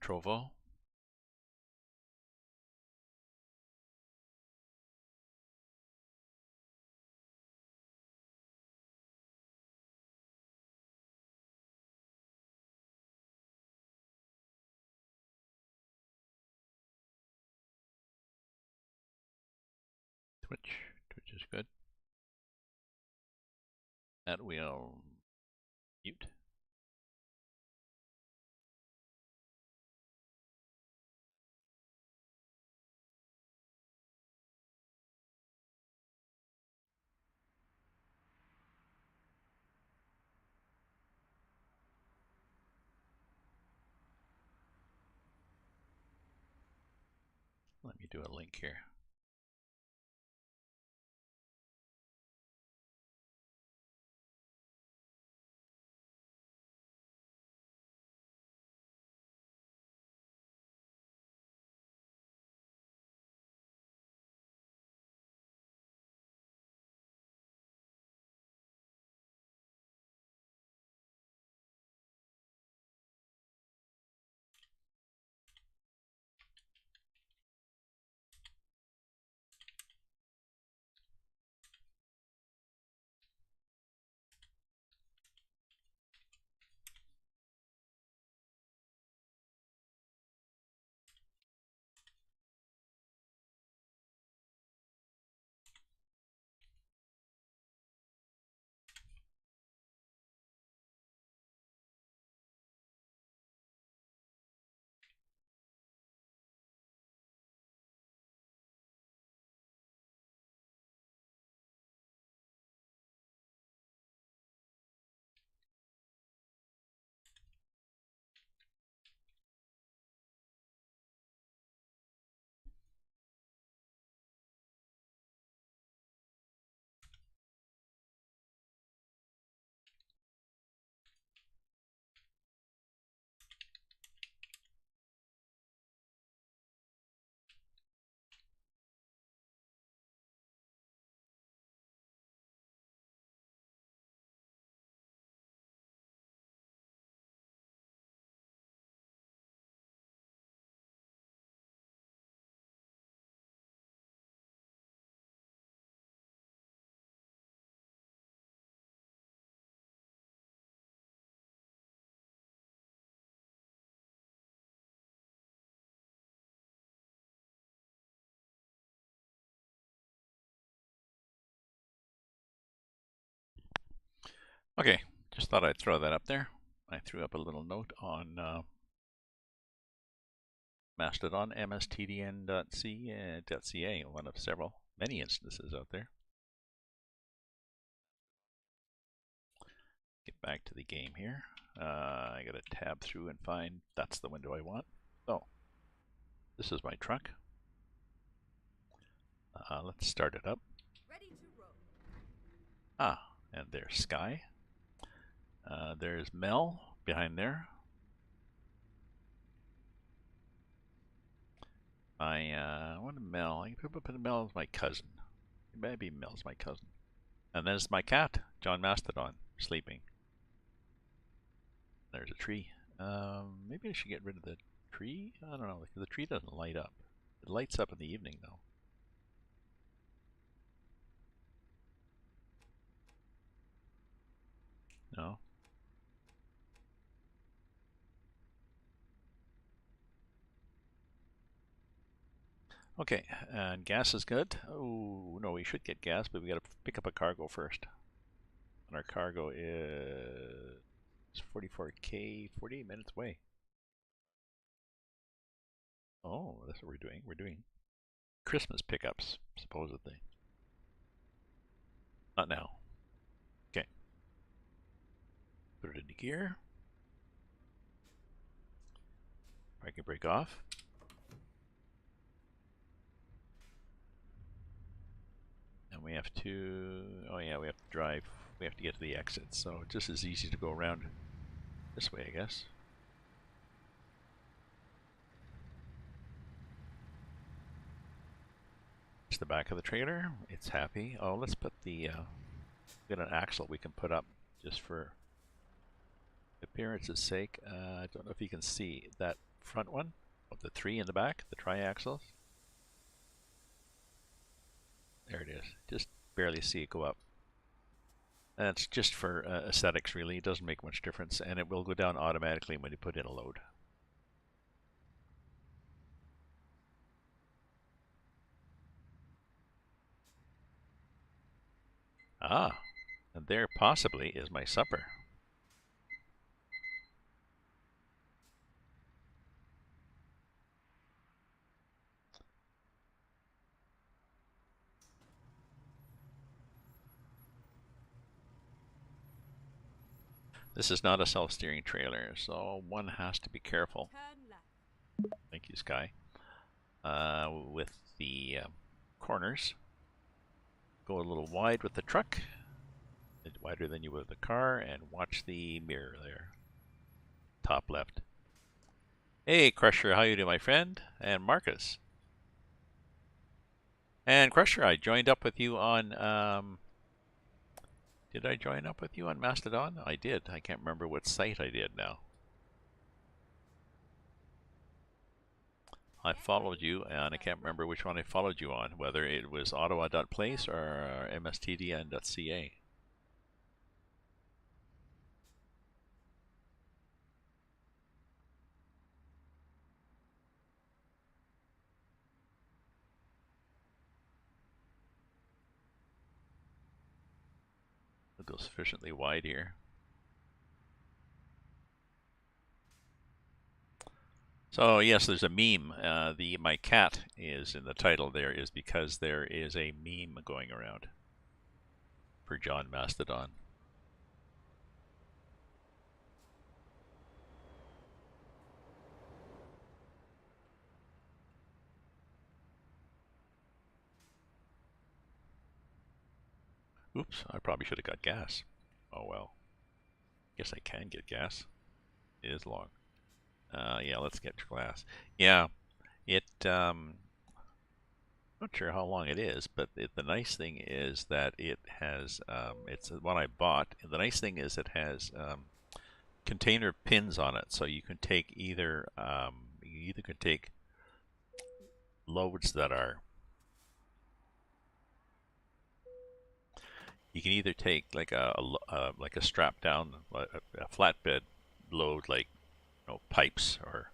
Trovo. Twitch is good. That we'll mute. Let me do a link here. Okay, just thought I'd throw that up there. I threw up a little note on Mastodon, mstdn.ca, one of many instances out there. Get back to the game here. I gotta tab through and find, that's the window I want. So, this is my truck. Let's start it up. Ready to roll. And there's Sky. There's Mel behind there. What a Mel? I can put Mel as my cousin. Maybe Mel's my cousin. And there's my cat, John Mastodon, sleeping. There's a tree. Maybe I should get rid of the tree? I don't know, the tree doesn't light up. It lights up in the evening, though. No? Okay, and gas is good. Oh, no, we should get gas, but we gotta pick up a cargo first. And our cargo is 44K, 48 minutes away. Oh, that's what we're doing. We're doing Christmas pickups, supposedly. Not now. Okay. Put it into gear. I can break off. And we have to, oh yeah, we have to drive, we have to get to the exit, so it's just as easy to go around this way, I guess. It's the back of the trailer, it's happy. Oh, let's put the, we got an axle we can put up just for appearance's sake. I don't know if you can see that front one, with the 3 in the back, the triaxles. There it is. Just barely see it go up. That's just for aesthetics, really. It doesn't make much difference, and it will go down automatically when you put in a load. Ah, and there possibly is my supper. This is not a self-steering trailer, so one has to be careful. Thank you, Sky. With the corners. Go a little wide with the truck. Wider than you would with the car, and watch the mirror there. Top left. Hey, Crusher, how you doing, my friend? And Marcus. And Crusher, I joined up with you on... did I join up with you on Mastodon? I did. I can't remember what site I did now. I followed you, and I can't remember which one I followed you on, whether it was ottawa.place or mstdn.ca. It goes sufficiently wide here. So yes, there's a meme. My cat is in the title there is because there is a meme going around for John Mastodon. Oops, I probably should have got gas. Oh well. Guess I can get gas. It is long. Yeah, let's get glass. Yeah, not sure how long it is, but the nice thing is that it has, it's the one I bought. The nice thing is it has container pins on it, so you can take either, you either can take loads that are, you can either take like a strap down, a flatbed load, like pipes or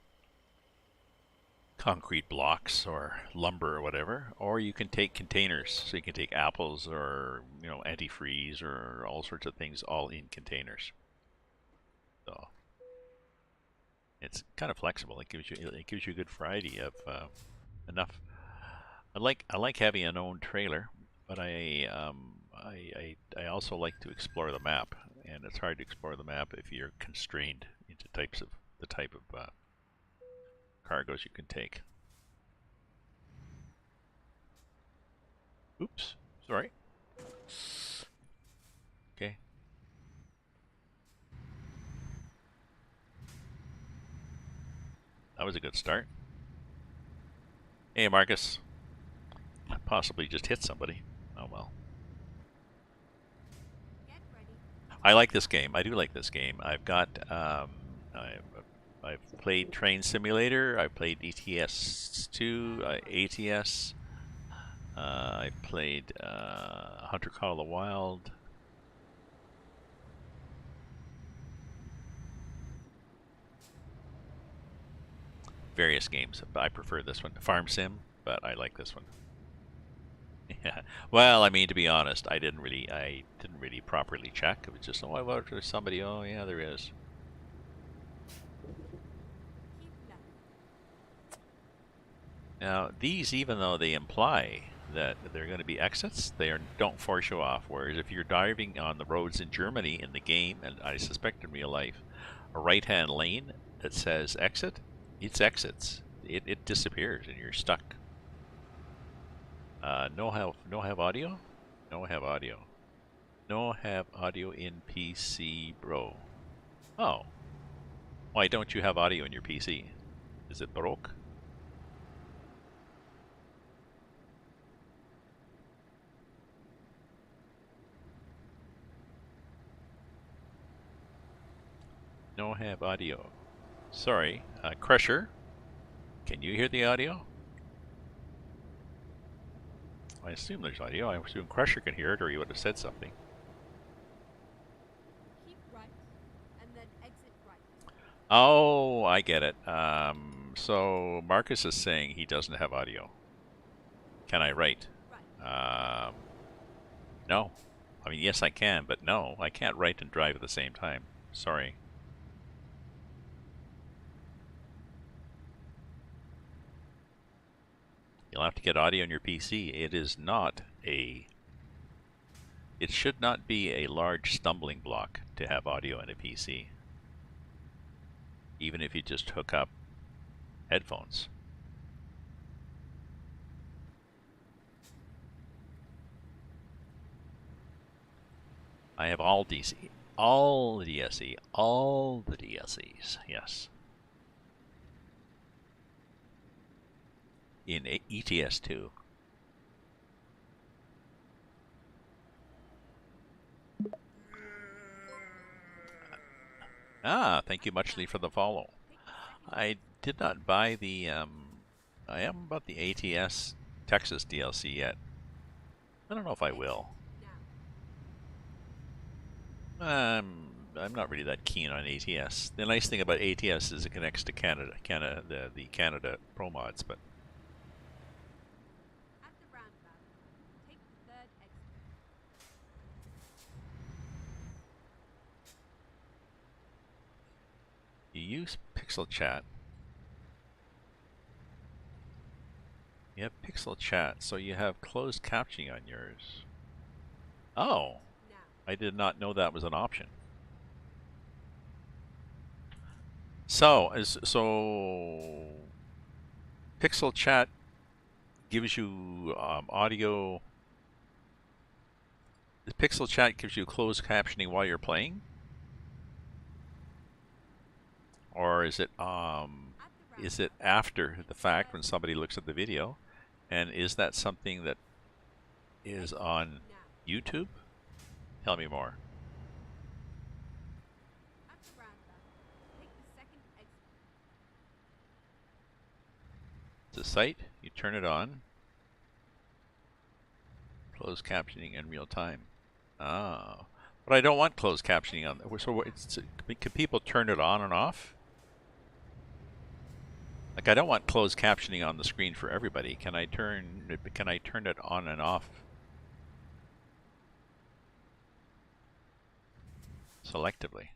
concrete blocks or lumber or whatever, or you can take containers. So you can take apples or antifreeze or all sorts of things all in containers. So it's kind of flexible. It gives you a good variety of enough. I like having an own trailer, but I also like to explore the map, and it's hard to explore the map if you're constrained into the type of cargoes you can take. Oops, sorry. Okay. That was a good start. Hey, Marcus. I possibly just hit somebody. Oh well. I like this game. I do like this game. I've got I've played Train Simulator. I played ETS2, ATS. I played Hunter Call of the Wild. Various games, but I prefer this one. Farm Sim, but I like this one. Yeah. Well, I mean, to be honest, I didn't really properly check. It was just, oh, I wonder if there's somebody. Oh, yeah, there is. Now, these, even though they imply that they're going to be exits, don't force you off. Whereas if you're driving on the roads in Germany in the game, and I suspect in real life, a right-hand lane that says exit, it's exits. It disappears and you're stuck. No have audio? No have audio. No have audio in PC, bro. Oh. Why don't you have audio in your PC? Is it broke? No have audio. Sorry, Crusher. Can you hear the audio? I assume there's audio. I assume Crusher can hear it, or he would have said something. Keep right, and then exit right. Oh, I get it. So Marcus is saying he doesn't have audio. Can I write? Right. No. I mean, yes, I can, but no, I can't write and drive at the same time. Sorry. You'll have to get audio on your PC. It should not be a large stumbling block to have audio in a PC, even if you just hook up headphones. I have all DC, all the DSE, all the DSEs, yes. In ETS2. Ah, thank you muchly for the follow. I did not buy the, I haven't bought the ATS Texas DLC yet. I don't know if I will. I'm not really that keen on ATS. The nice thing about ATS is it connects to the Canada Pro mods, but At the roundabout, take the third exit. you use Pixel Chat. You have Pixel Chat, so you have closed captioning on yours. Oh, Now. I did not know that was an option. So Pixel Chat gives you audio. The Pixel Chat gives you closed captioning while you're playing, or is it after the fact when somebody looks at the video? And is that something that is on YouTube? Tell me more. At the roundabout, take the second exit. The site, you turn it on. Closed captioning in real time. Ah. But I don't want closed captioning on. So can people turn it on and off? Like I don't want closed captioning on the screen for everybody. Can I turn it on and off selectively?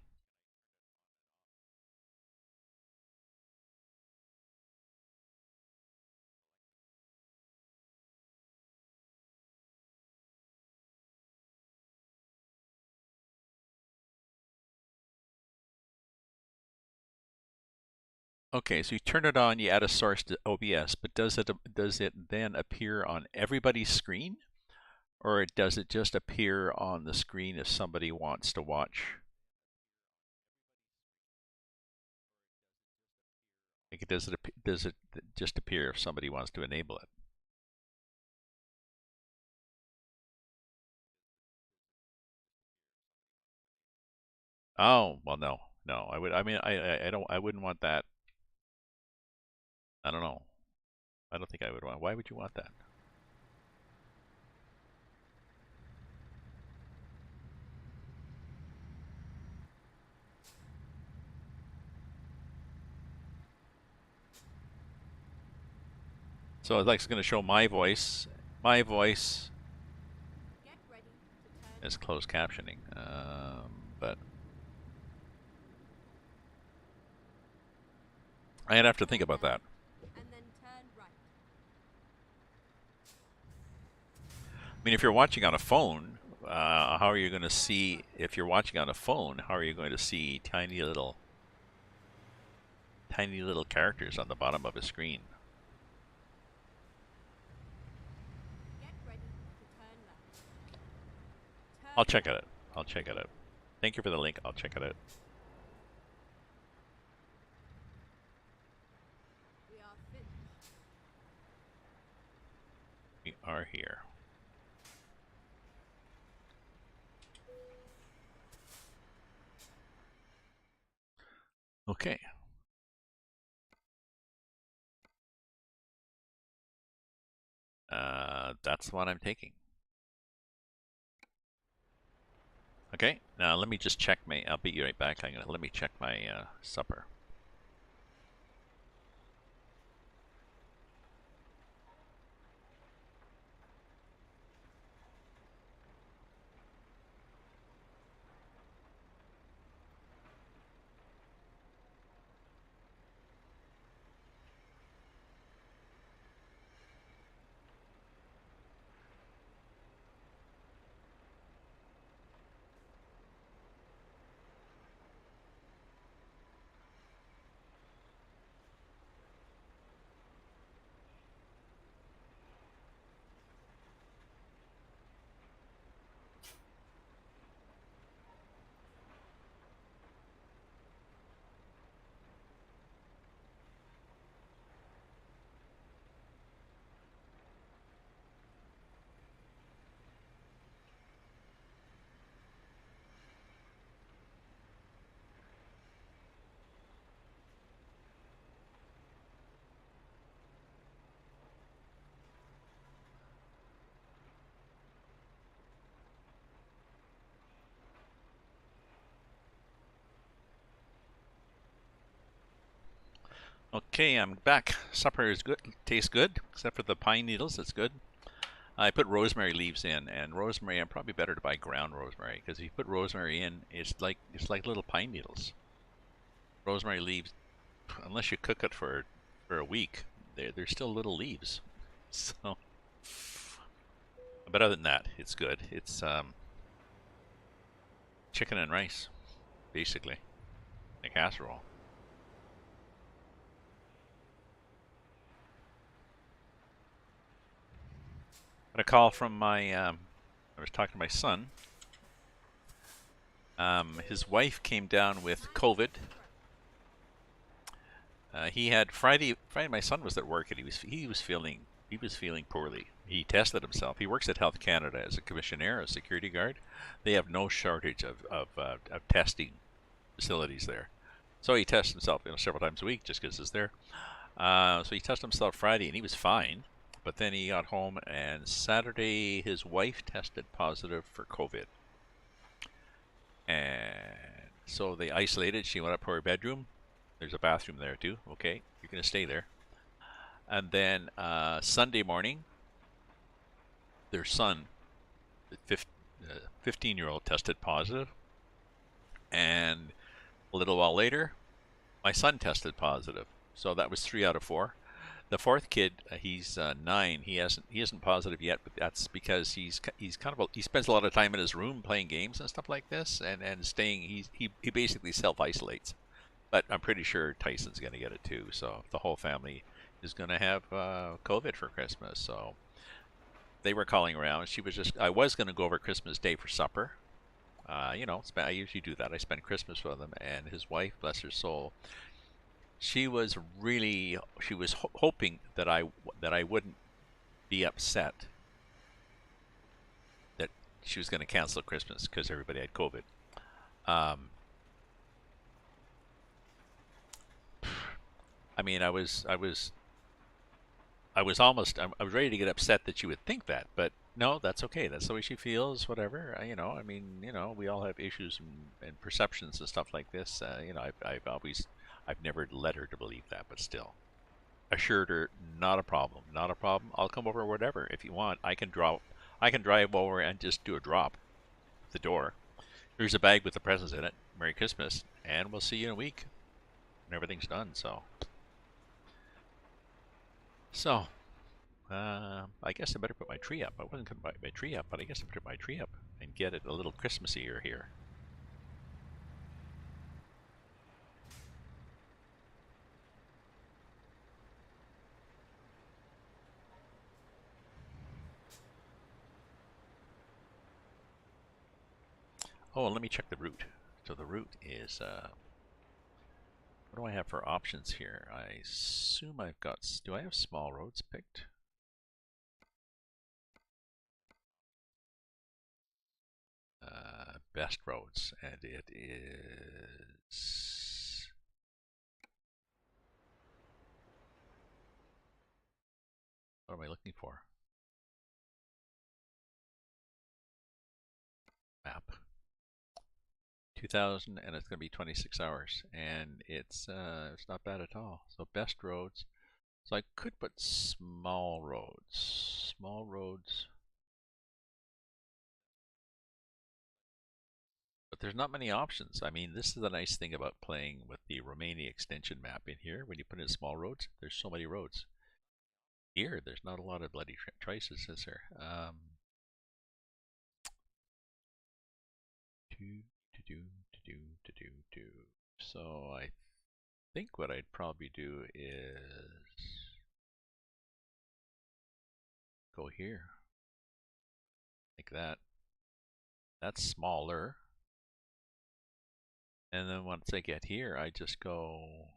Okay, so you turn it on, you add a source to OBS, but does it then appear on everybody's screen? Or does it just appear on the screen if somebody wants to watch? Like does it just appear if somebody wants to enable it? Oh, well, no. No, I mean, I wouldn't want that. I don't know. I don't think I would want. Why would you want that? So it's like it's going to show my voice Get ready to turn as closed captioning. But I'd have to think about that. and then turn right. I mean, if you're watching on a phone, how are you going to see? If you're watching on a phone, how are you going to see tiny little characters on the bottom of a screen? Get ready to turn left. I'll Turn check it left. out. I'll check it out. Thank you for the link. I'll check it out. We are finished. We are here. Okay. That's the one I'm taking. Okay, now let me just check my. I'll be right back. Let me check my supper. Okay, I'm back. Supper is good. Tastes good, except for the pine needles. It's good. I put rosemary leaves in, and rosemary. I'm probably better to buy ground rosemary because if you put rosemary in, it's like little pine needles. Rosemary leaves, unless you cook it for a week, they're still little leaves. So, but other than that, it's good. It's chicken and rice, basically, a casserole. Got a call from my. I was talking to my son. His wife came down with COVID. He had Friday. Friday, my son was at work and he was feeling poorly. He tested himself. He works at Health Canada as a commissionaire, a security guard. They have no shortage of testing facilities there. So he tests himself, several times a week just because it's there. So he tested himself Friday and he was fine. But then he got home and Saturday his wife tested positive for COVID. And so they isolated. She went up to her bedroom. There's a bathroom there too. Okay, you're going to stay there. And then Sunday morning, their son, the 15-year-old, tested positive. And a little while later, my son tested positive. So that was 3 out of 4. The fourth kid, he's 9. He isn't positive yet, but that's because he's kind of he spends a lot of time in his room playing games and stuff like this, and staying. He basically self isolates. But I'm pretty sure Tyson's going to get it too. So the whole family is going to have COVID for Christmas. So they were calling around. I was going to go over Christmas Day for supper. I usually do that. I spend Christmas with him. And his wife, bless her soul, she was hoping that I wouldn't be upset that she was going to cancel Christmas because everybody had COVID. Um, I mean, I was ready to get upset that she would think that, but no, that's okay. That's the way she feels. Whatever. We all have issues and perceptions and stuff like this. I've never led her to believe that, but still, assured her, not a problem, not a problem. I'll come over, whatever. If you want, I can drive over and just do a drop at the door. Here's a bag with the presents in it. Merry Christmas, and we'll see you in a week when everything's done. So, I guess I better put my tree up. I wasn't going to put my tree up, but I guess I put my tree up and get it a little Christmassier here. Oh, and let me check the route. So the route is, what do I have for options here? I assume I've got, do I have small roads picked? Best roads, and it is, what am I looking for? map. 2,000, and it's going to be 26 hours, and it's not bad at all. So best roads. So I could put small roads. Small roads. But there's not many options. I mean, this is the nice thing about playing with the Romania extension map in here. When you put in small roads, there's so many roads. Here, there's not a lot of bloody choices, is there? Do. So I think what I'd probably do is go here, like that. That's smaller. And then once I get here, I just go.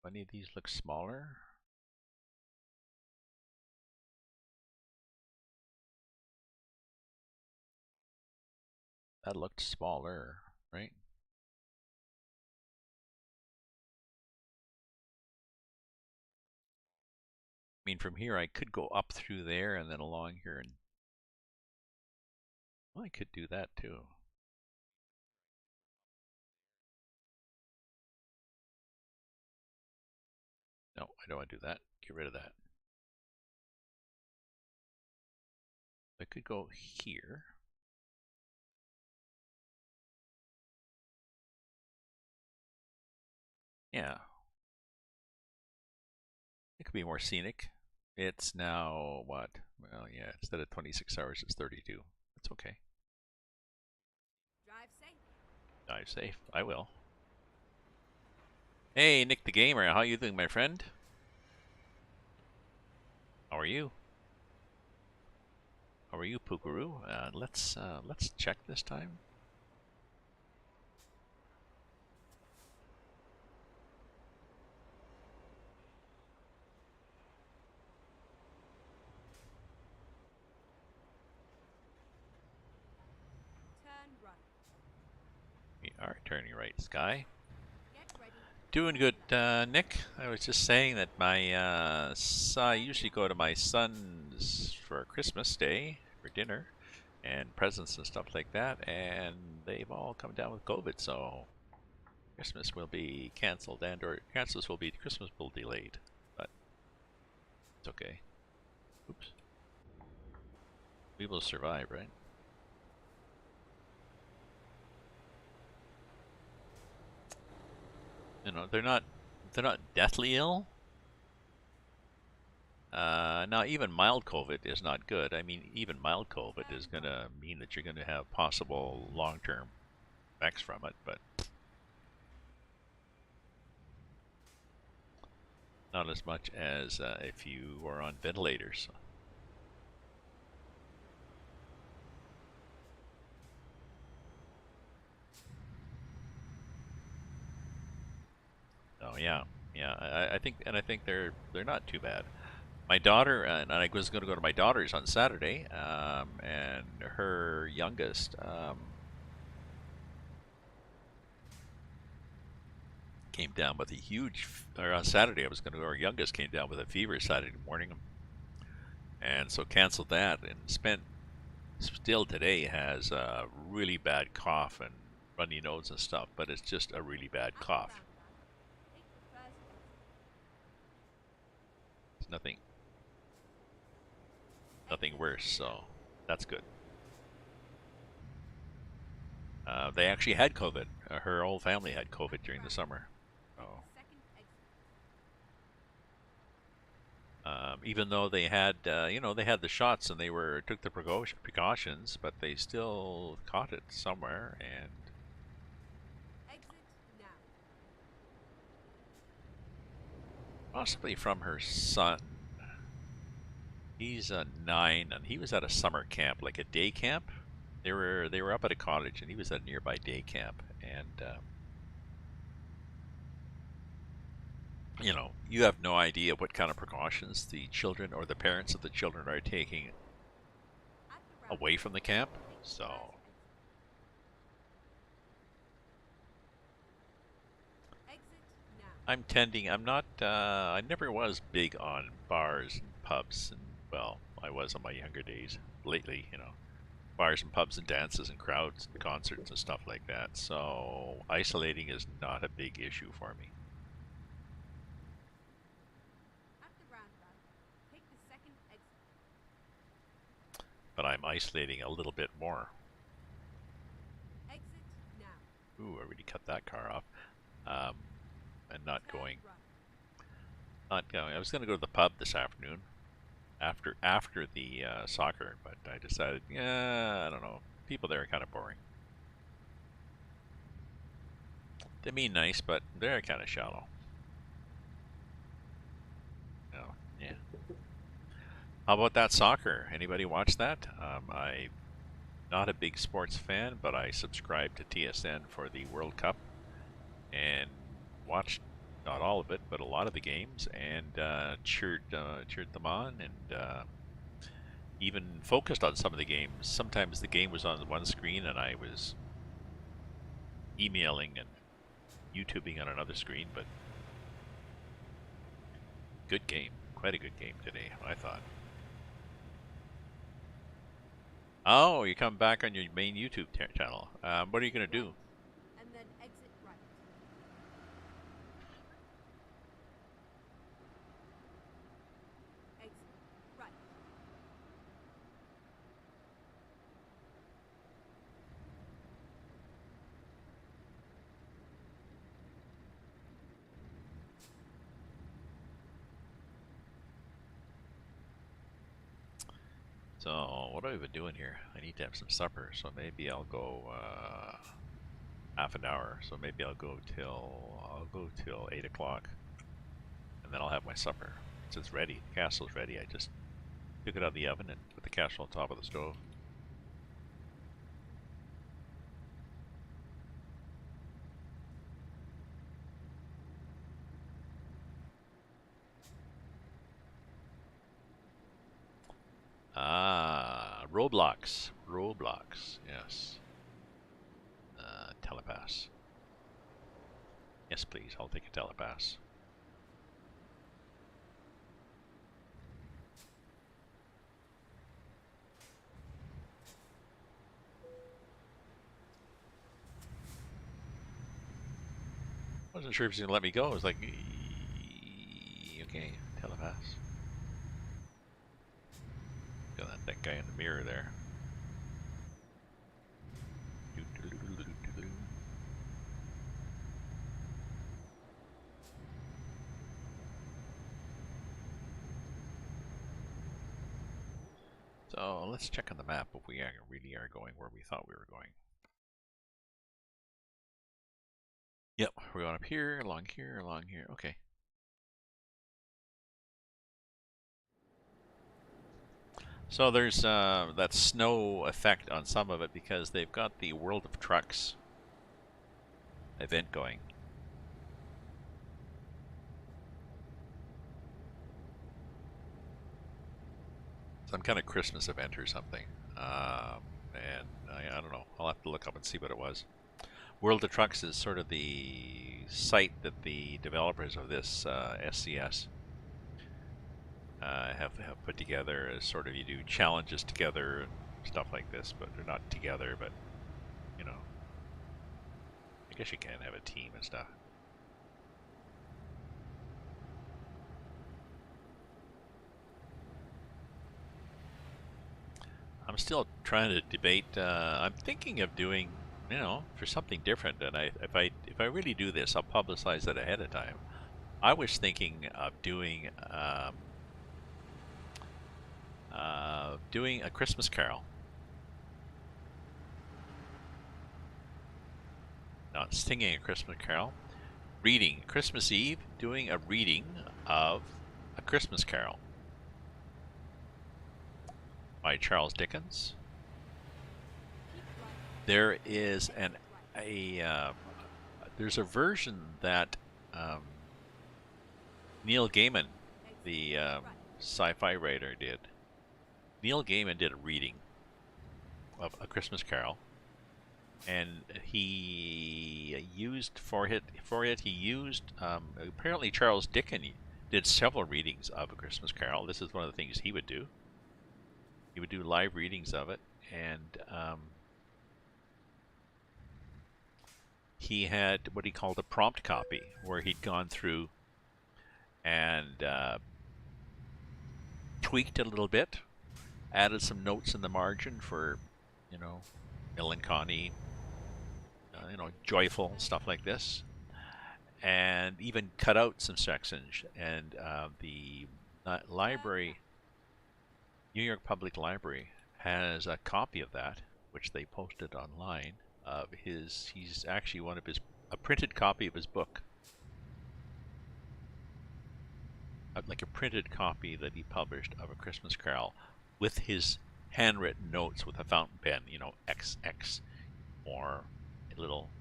Any of these look smaller? That looked smaller, right? I mean, from here I could go up through there and then along here, and well, I could do that too. No, I don't want to do that. Get rid of that. I could go here. Yeah, it could be more scenic. It's now what? Well, yeah, instead of 26 hours, it's 32. That's okay. Drive safe. Drive safe. I will. Hey, Nick the Gamer, how you doing, my friend? How are you? How are you, Pookaroo? Let's check this time. Turn right. We are turning right, Sky. Get ready. Doing good, Nick. I was just saying that I usually go to my son's for Christmas Day for dinner and presents and stuff like that, and they've all come down with COVID, so Christmas will be cancelled or Christmas will be delayed, but it's okay. Oops. We will survive, right? You know, they're not deathly ill. Now, even mild COVID is not good. I mean, even mild COVID is going to mean that you're going to have possible long-term effects from it, but not as much as if you were on ventilators. Oh yeah, yeah. I think they're not too bad. My daughter and I was going to go to my daughter's on Saturday, and her youngest came down with a huge. Or on Saturday, I was going to go. Our youngest came down with a fever Saturday morning, and so canceled that and spent. Still today has a really bad cough and runny nose and stuff, but it's just a really bad At the cough. roundabout, take the first exit. It's nothing worse, so that's good. They actually had COVID. Her whole family had COVID during the summer. Take Oh. the second exit. Even though they had, they had the shots and they took the precautions, but they still caught it somewhere, and Exit now. possibly from her son. He's 9, and he was at a summer camp, like a day camp. They were up at a cottage, and he was at a nearby day camp, and you have no idea what kind of precautions the children or the parents of the children are taking At the away roundabout, from the camp. take the first So exit. I'm not, I never was big on bars and pubs, and well, I was in my younger days. Lately, bars and pubs and dances and crowds and concerts and stuff like that. So isolating is not a big issue for me. At the roundabout, take the second exit. But I'm isolating a little bit more. Exit now. Ooh, I really cut that car off. And not Turn going, right. not going. I was going to go to the pub this afternoon after the soccer, but I decided, yeah, I don't know. People there are kind of boring. They mean nice, but they're kind of shallow. Oh, yeah. How about that soccer? Anybody watch that? I'm not a big sports fan, but I subscribed to TSN for the World Cup and watched not all of it, but a lot of the games, and cheered them on, and even focused on some of the games. Sometimes the game was on one screen, and I was emailing and YouTubing on another screen. But good game, quite a good game today, I thought. Oh, you come back on your main YouTube channel. What are you gonna do? And then exit right. Exit right. So what have I been doing here? I need to have some supper, so maybe I'll go half an hour. So maybe I'll go till 8 o'clock, and then I'll have my supper. It's ready. The castle's ready. I just took it out of the oven and put the castle on top of the stove. Ah, Roblox. Roblox. Yes. Telepass. Yes, please. I'll take a telepass. Wasn't sure if he's gonna let me go. I was like, okay, telepass. Got that guy in the mirror there. So let's check on the map if we really are going where we thought we were going. Yep, we're going up here, along here, along here. Okay. So there's that snow effect on some of it because they've got the World of Trucks event going. Some kind of Christmas event or something. And I don't know. I'll have to look up and see what it was. World of Trucks is sort of the site that the developers of this SCS have put together as sort of, you do challenges together and stuff like this, but they're not together, but you know, I guess you can have a team and stuff. I'm still trying to debate. I'm thinking of doing, for something different. And if I really do this, I'll publicize it ahead of time. I was thinking of doing a Christmas Carol. Not singing a Christmas Carol, reading Christmas Eve, doing a reading of A Christmas Carol by Charles Dickens. Keep right. There is Exit right. there's a version that Neil Gaiman, Exit the right. sci-fi writer, did. Neil Gaiman did a reading of A Christmas Carol, and he used for it. He used apparently Charles Dickens did several readings of A Christmas Carol. This is one of the things he would do. He would do live readings of it, and he had what he called a prompt copy, where he'd gone through and tweaked it a little bit, added some notes in the margin for, you know, melancholy, joyful stuff like this, and even cut out some sections. And the library, New York Public Library, has a copy of that, which they posted online. Of his, he's actually a printed copy of his book, like a printed copy that he published of A Christmas Carol, with his handwritten notes with a fountain pen, XX, or little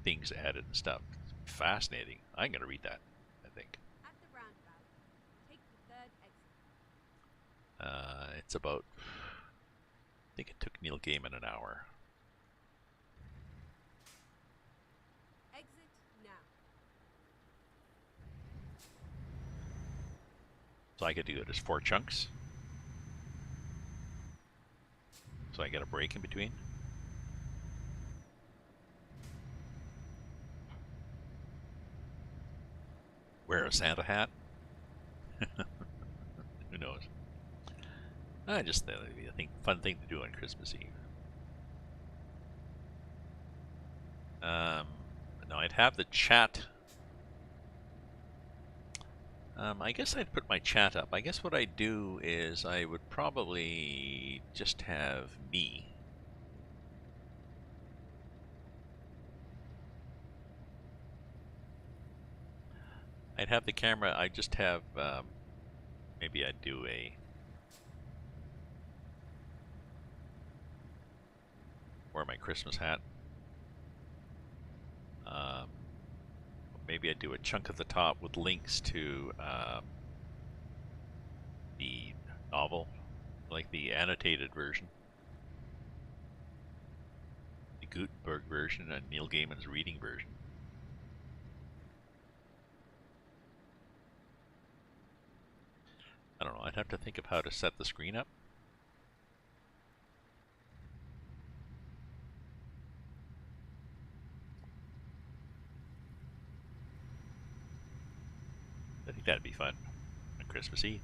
things added and stuff. It's fascinating. I'm going to read that, I think. At the roundabout, take the third exit. It's about, I think it took Neil Gaiman an hour. Exit now. So I could do it as 4 chunks. So I get a break in between. Wear a Santa hat. Who knows? I think fun thing to do on Christmas Eve. Now I'd have the chat. I guess I'd put my chat up. I guess what I'd do is I would probably just have me. I'd have the camera. I'd just have, maybe I'd do wear my Christmas hat. Maybe I'd do a chunk at the top with links to the novel, like the annotated version, the Gutenberg version, and Neil Gaiman's reading version. I don't know. I'd have to think of how to set the screen up. I think that'd be fun on Christmas Eve.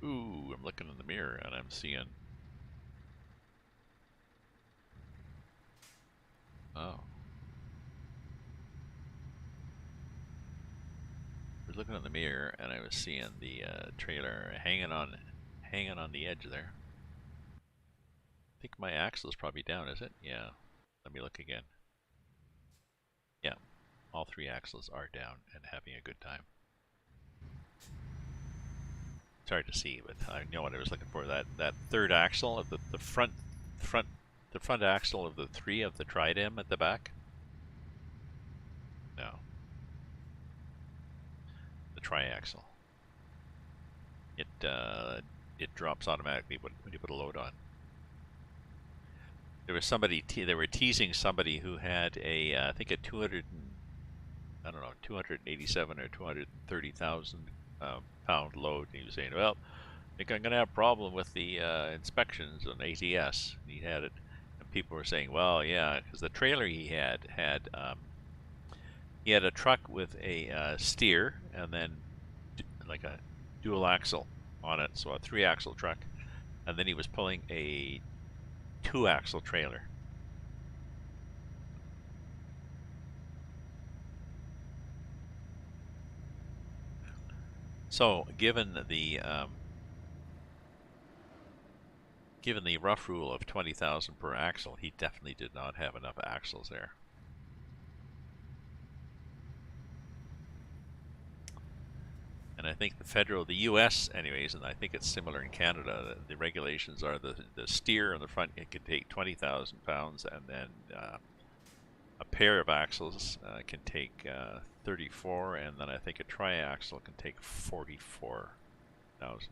Ooh, I'm looking in the mirror and I'm seeing. Oh. I was looking in the mirror and I was seeing the trailer hanging on the edge there. I think my axle is probably down, is it? Yeah. Let me look again. Yeah. All 3 axles are down and having a good time. It's hard to see, but I know what I was looking for. That third axle of the front axle of the 3 of the tridem at the back. No. The triaxle. It drops automatically when you put a load on. There was somebody they were teasing somebody who had I think a 287 or 230,000 pound load. And he was saying, well, I think I'm going to have a problem with the inspections on ETS. And he had it, and people were saying, well, yeah, because the trailer he had a truck with a steer and then like a dual axle on it, so a 3-axle truck, and then he was pulling a 2-axle trailer. So, given the rough rule of 20,000 per axle, he definitely did not have enough axles there. And I think the U.S. anyways, and I think it's similar in Canada. The regulations are the steer on the front, it can take 20,000 pounds, and then a pair of axles can take 34, and then I think a triaxle can take 44,000.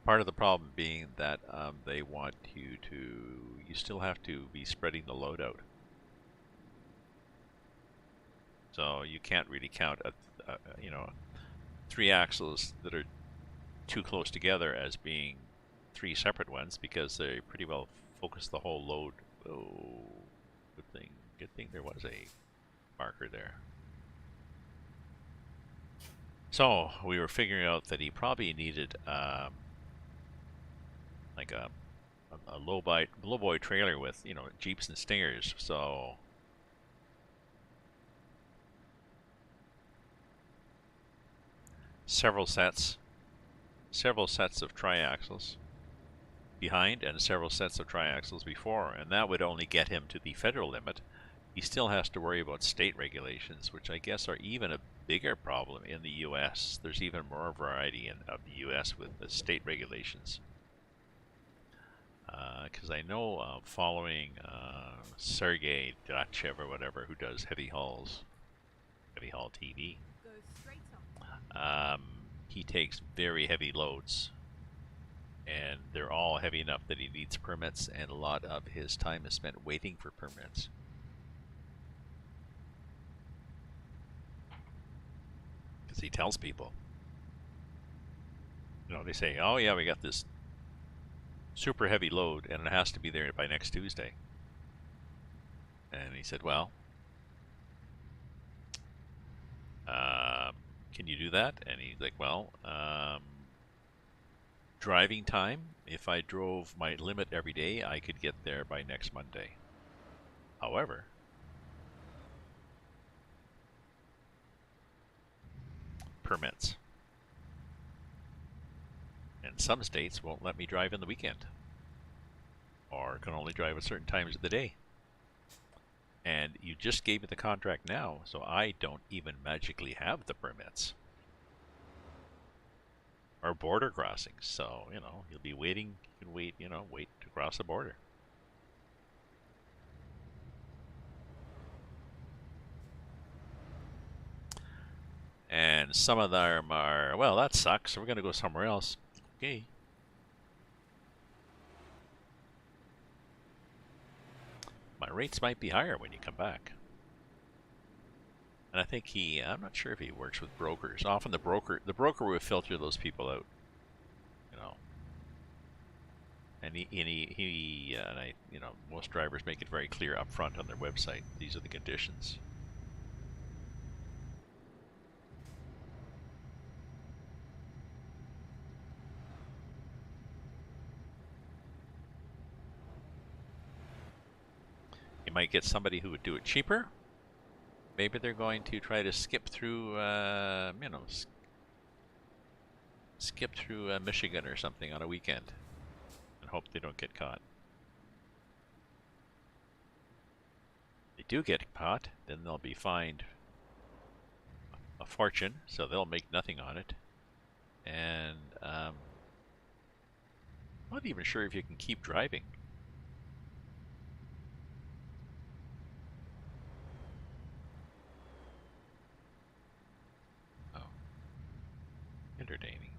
Part of the problem being that they want you still have to be spreading the load out. So you can't really count, you know, 3 axles that are too close together as being 3 separate ones, because they pretty well focus the whole load. Oh, good thing there was a marker there. So we were figuring out that he probably needed like a lowboy trailer with, you know, Jeeps and Stingers. So several sets of triaxles behind and several sets of triaxles before, and that would only get him to the federal limit. He still has to worry about state regulations, which I guess are even a bigger problem in the US. There's even more variety of the US with the state regulations. Because I know following Sergey Dachev or whatever, who does heavy haul TV, Go straight on. he takes very heavy loads, and they're all heavy enough that he needs permits, and a lot of his time is spent waiting for permits. Because he tells people, you know, they say, oh yeah, we got this super heavy load and it has to be there by next Tuesday. And he said, well, can you do that? And he's like, well, driving time, if I drove my limit every day, I could get there by next Monday. However, permits. And some states won't let me drive in the weekend, or can only drive at certain times of the day. And you just gave me the contract now, so I don't even magically have the permits. Or border crossings, so, you know, you'll be waiting, you can wait, you know, wait to cross the border. And some of them are, well, that sucks, so we're going to go somewhere else. Okay. My rates might be higher when you come back. And I think I'm not sure if he works with brokers. Often the broker will filter those people out, you know. And you know, most drivers make it very clear up front on their website. These are the conditions. You might get somebody who would do it cheaper. Maybe they're going to try to skip through, you know, skip through Michigan or something on a weekend and hope they don't get caught. If they do get caught, then they'll be fined a fortune, so they'll make nothing on it. And I'm not even sure if you can keep driving. Oh. Entertaining.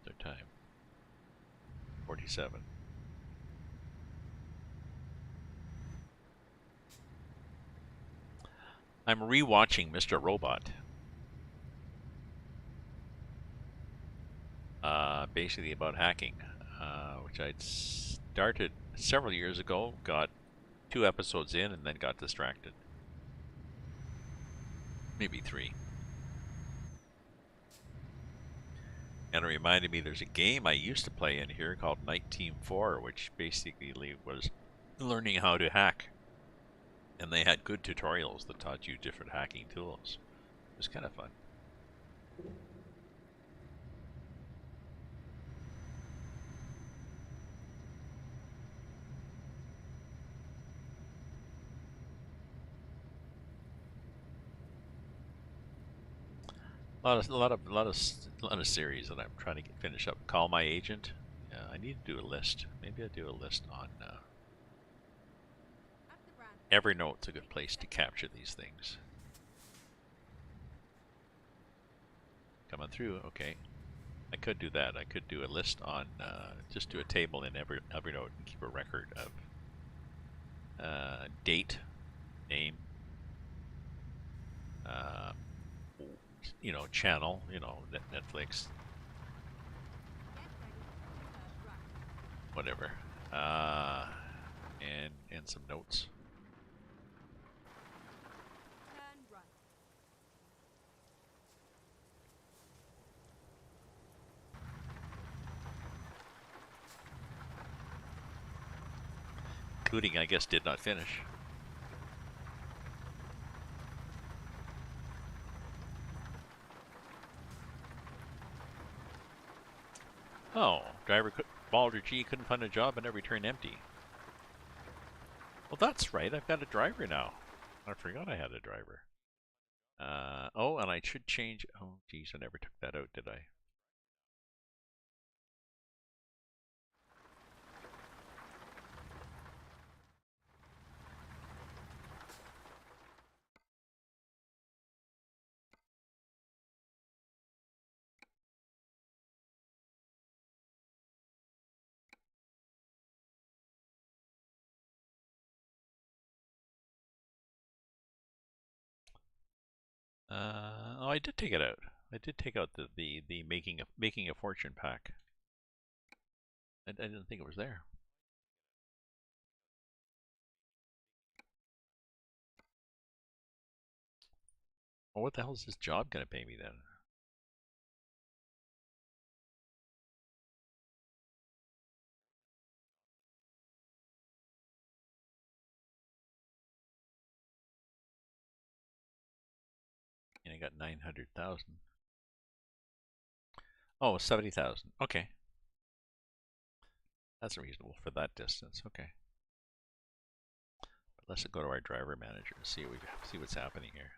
Their time. 47. I'm rewatching Mr. Robot. Basically about hacking, which I'd started several years ago, got 2 episodes in, and then got distracted. Maybe 3. And it reminded me there's a game I used to play in here called Night Team 4, which basically was learning how to hack. And they had good tutorials that taught you different hacking tools. It was kind of fun. A lot of series that I'm trying to finish up. Call my agent. Yeah, I need to do a list. Maybe I'll do a list on At the brand. Evernote's a good place to capture these things. Coming through, okay. I could do that. I could do a list on, just do a table in Evernote and keep a record of date, name, uh, channel, Netflix, Get ready to turn right. whatever, and some notes. Turn right. Including, I guess, did not finish. Oh, Balder G couldn't find a job and it returned empty. Well, that's right. I've got a driver now. I forgot I had a driver. Oh, and I should change. Oh, geez, I never took that out, did I? Oh, I did take it out. I did take out the making a fortune pack. I didn't think it was there. Well, what the hell is this job gonna pay me then? And I got 900,000. Oh, 70,000. Okay, that's reasonable for that distance. Okay, but let's go to our driver manager and see what's happening here.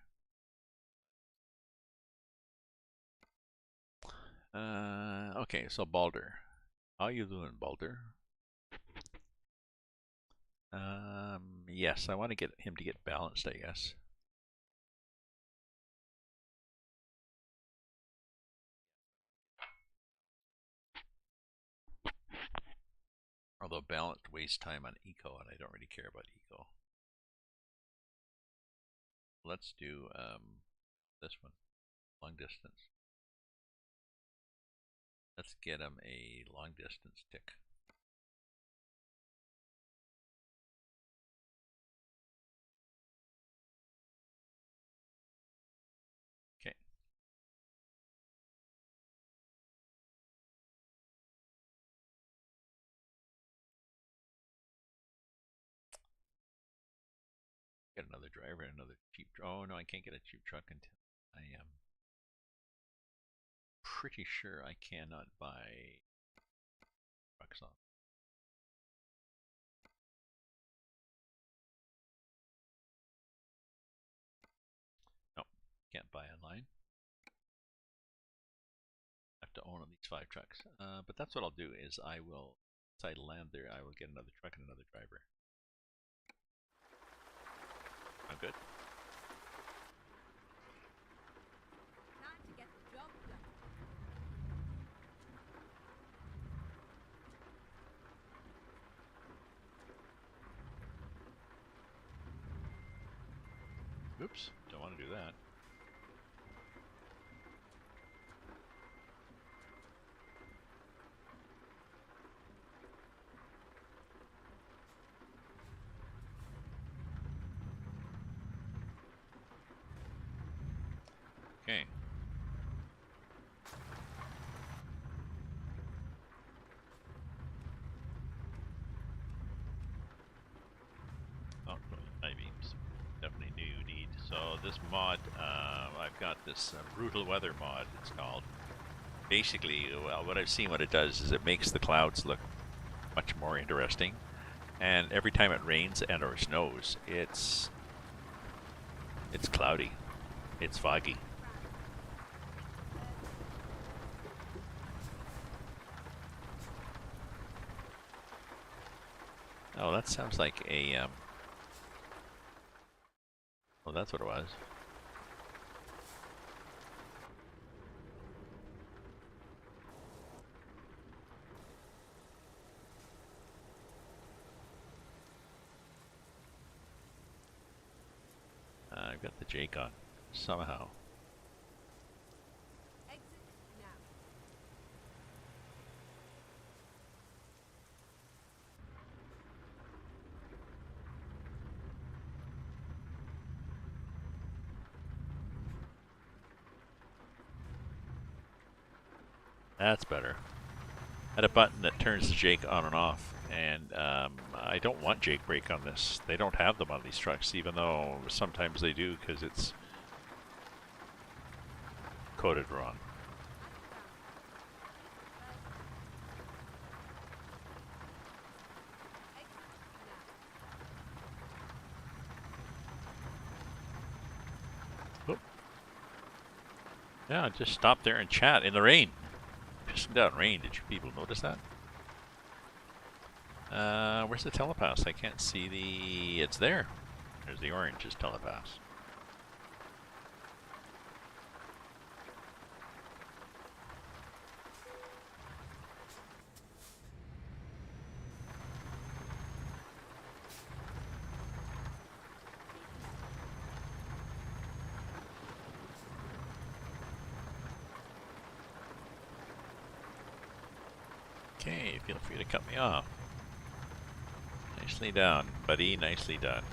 Okay, so Balder, how you doing, Balder? Yes, I want to get him to get balanced, I guess. Although balanced wastes time on eco, and I don't really care about eco. Let's do this one, long distance. Let's get him a long distance tick. Okay. Get another driver, another cheap. Oh no, I can't get a cheap truck until I am pretty sure I cannot buy trucks on. No, can't buy online. I have to own at least 5 trucks. But that's what I'll do is I will, once I land there, I will get another truck and another driver. Oh, good. Time to get the job done. Oops, don't want to do that. Okay. Oh, I-beams. Definitely do need. So this mod, I've got this brutal weather mod, it's called. Basically, well, what I've seen what it does is it makes the clouds look much more interesting. And every time it rains and or snows, it's cloudy. It's foggy. Oh, that sounds like a, well, that's what it was. I've got the Jake on, somehow. Exit now. That's better. Had a button that turns the Jake on and off, and I don't want Jake brake on this. They don't have them on these trucks, even though sometimes they do because it's coded wrong. Oop. Yeah, just stop there and chat in the rain. Pissing down rain. Did you people notice that? Where's the telepass? I can't see the... It's there. There's the orange is telepass. Okay, feel free to cut me off. Nicely done, buddy. Nicely done.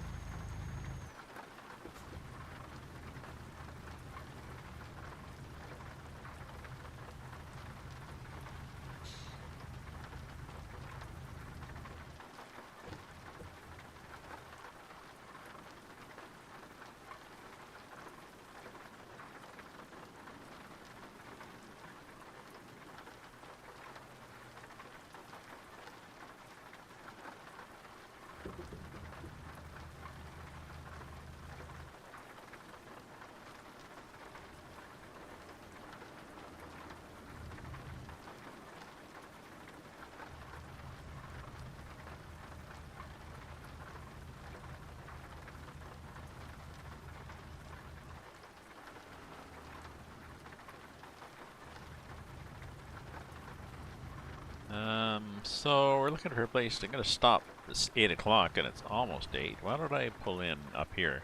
So we're looking for a place. I'm going to stop. It's 8 o'clock and it's almost 8. Why don't I pull in up here?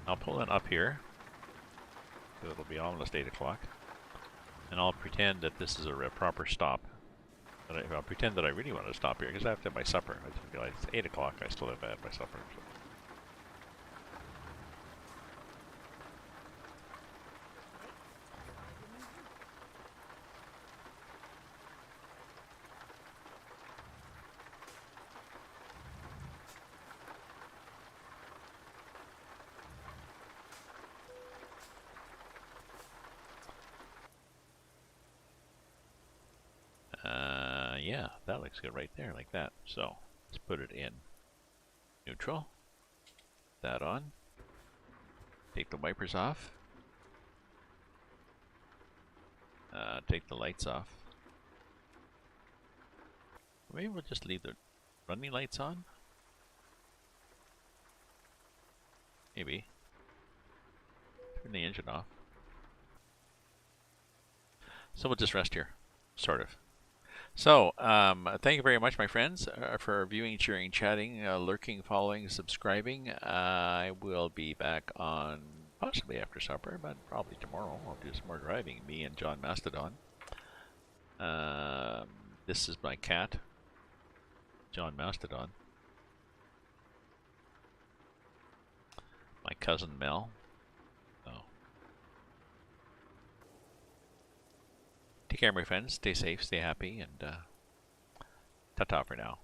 I'll pull in up here. So it'll be almost 8 o'clock. And I'll pretend that this is a proper stop. But I'll pretend that I really want to stop here because I have to have my supper. I just realized it's 8 o'clock. I still have to have my supper. So. Yeah, that looks good right there, like that. So let's put it in neutral. That on. Take the wipers off. Take the lights off. Maybe we'll just leave the running lights on. Maybe. Turn the engine off. So we'll just rest here, sort of. So, thank you very much, my friends, for viewing, cheering, chatting, lurking, following, subscribing. I will be back on possibly after supper, but probably tomorrow. I'll do some more driving, me and John Mastodon. This is my cat, John Mastodon. My cousin Mel. Oh. Take care, my friends. Stay safe, stay happy, and ta-ta for now.